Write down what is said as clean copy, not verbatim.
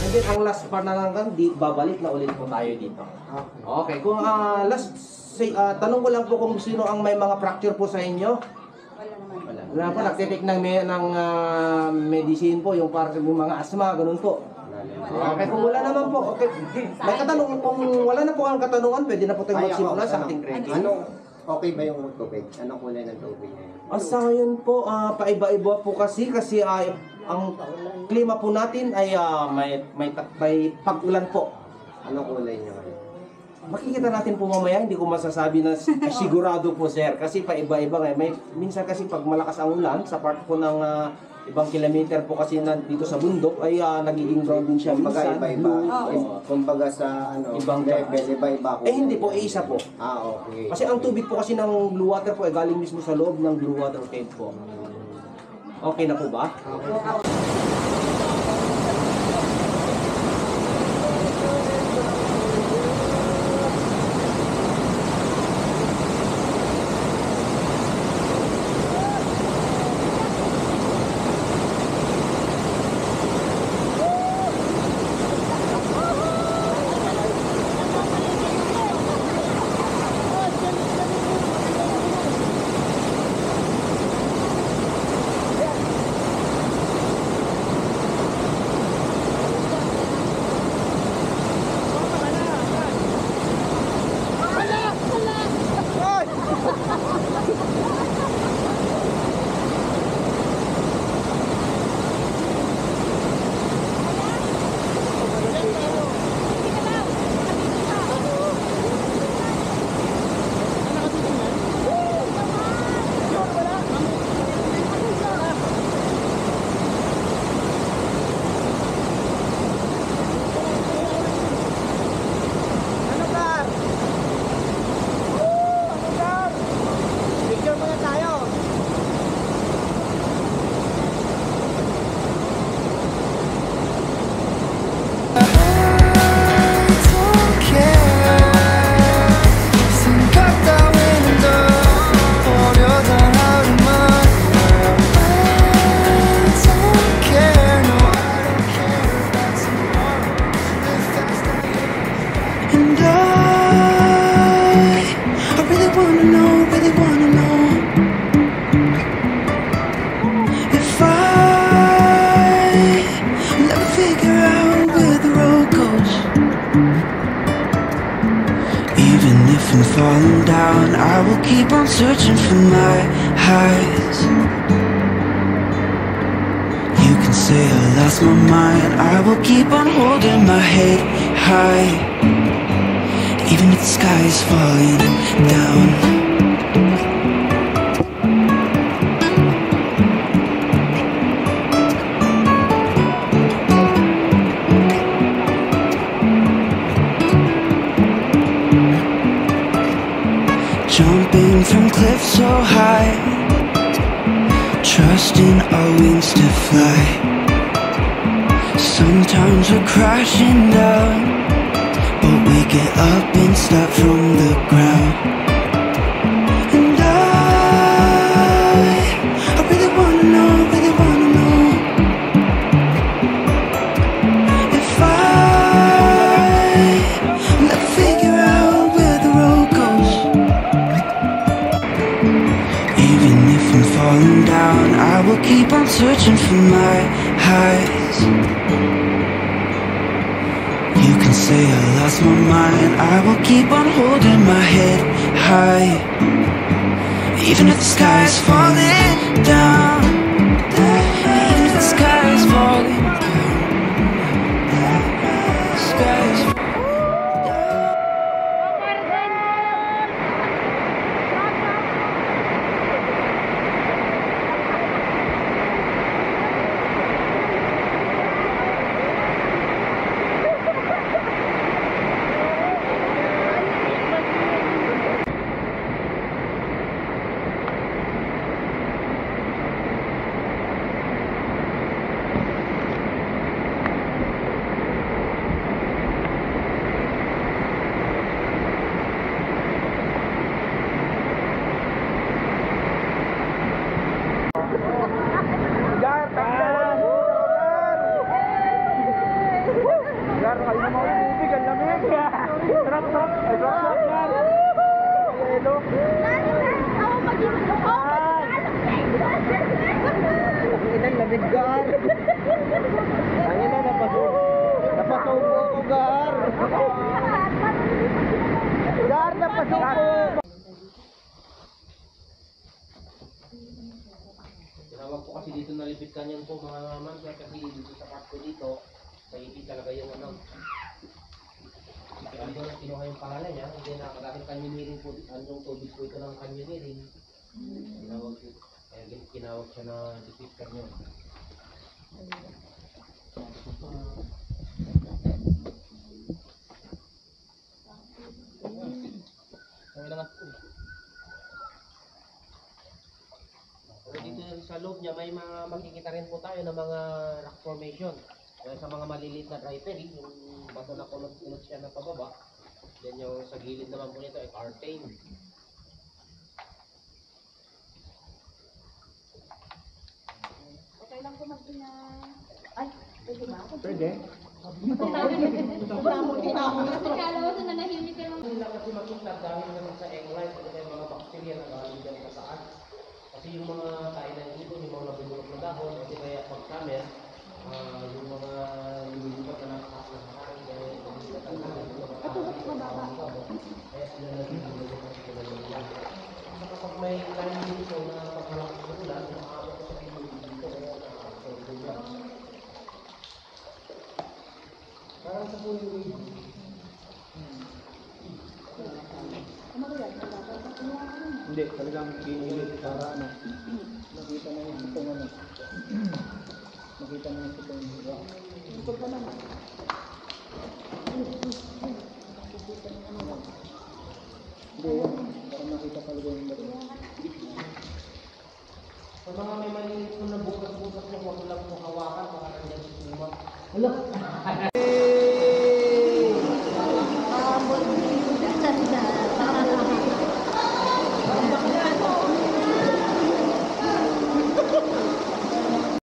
And then ang last part na lang, babalik na ulit po tayo dito. Okay, kung tanong ko lang po kung sino ang may mga fracture po sa inyo. Wala po, nagtitake ng medicine po, yung para sa mga asthma, ganun po. Okay, kung wala naman po, okay. May katanungan, kung wala na po ang katanungan, pwede na po tayo magsimula sa ating training. Okay ba yung tubig? Anong kulay ng tubig ngayon? Sa ngayon po, paiba-iba po kasi ang klima po natin ay may pag-ulan po. Anong kulay niyo ngayon? Makikita natin po mamaya, hindi ko masasabi na sigurado po sir, kasi paiba-iba ngayon. Minsan kasi pag malakas ang ulan, sa part po ng ibang kilometer po kasi dito sa bundok ay nagiging brown din siya minsan. Kumbaga sa ibang level, iba-iba. Hindi po, isa po. Okay. Kasi ang tubig po kasi ng blue water po ay galing mismo sa loob ng blue water cave po. Okay na po ba? Falling down, I will keep on searching for my highs. You can say I lost my mind, I will keep on holding my head high. Even if the sky is falling down. Jumping from cliffs so high, trusting our wings to fly. Sometimes we're crashing down, but we get up and start from the ground. And I really wanna know, if I never figure out where the road goes. Even if I'm falling down, I will keep on searching for my highs. You can say I lost my mind, I will keep on holding my head high. Even if the sky is falling down, even if the sky is falling down, the sky is falling down. Gar, kayo na mga tubig, ang lamig. Sarap, sarap. Ay, sarap, Gar. Hello. Ang lamig, Gar. Ang ina, napasubo ako, Gar. Gar, napasubo. Tinawag po kasi dito nalipit kanyan po mga ma'am, kasi dito sa part ko dito, mahigit talaga yung ano. Kaya doon kinuha yung pangalan niya, hindi na dahil canyoneering po, yung tubig po ito ng canyoneering. Tinawag po, kaya kinawag siya na lipit kanyon. Pero dito sa loob niya may mga makikita rin po tayo ng mga rock formation. Kaya sa mga maliliit na drapery, yung bato na kulot-kulot siya na pababa. Then yung sa gilid naman po nito ay cartane. Okay lang po magpina... Ay, pwede ba? Pwede. Kasi kalawa sa nanahimik ka lang. Hindi lang kasi makita dahil naman sa egg light kasi may mga bacteria na galing dyan sa taas. Kasi yung mga kainan dito, yung mga nabulok na dahon, kasi kaya pag summer, yung mga lumilipat na nasa hangin, kaya lumilipat ang hangin, yung mga mababa. Kaya sila nabulok kasi sila nabulok. Saka kapag may line dito na pagkalakas ng ulan, umaabot ko sa ilog dito, kaya nakakasol niya. Parang sa puyo yun. Hindi, talagang ginilit para ano. Makita na yung sitong ano. Makita na yung sitong diba? Ito pa naman. Hindi yan. Para makita talaga yung dito. Sa mga may maliliit po na bukas-bukas na huwag lang po hawakan, baka nandiyan si Puma. Wala!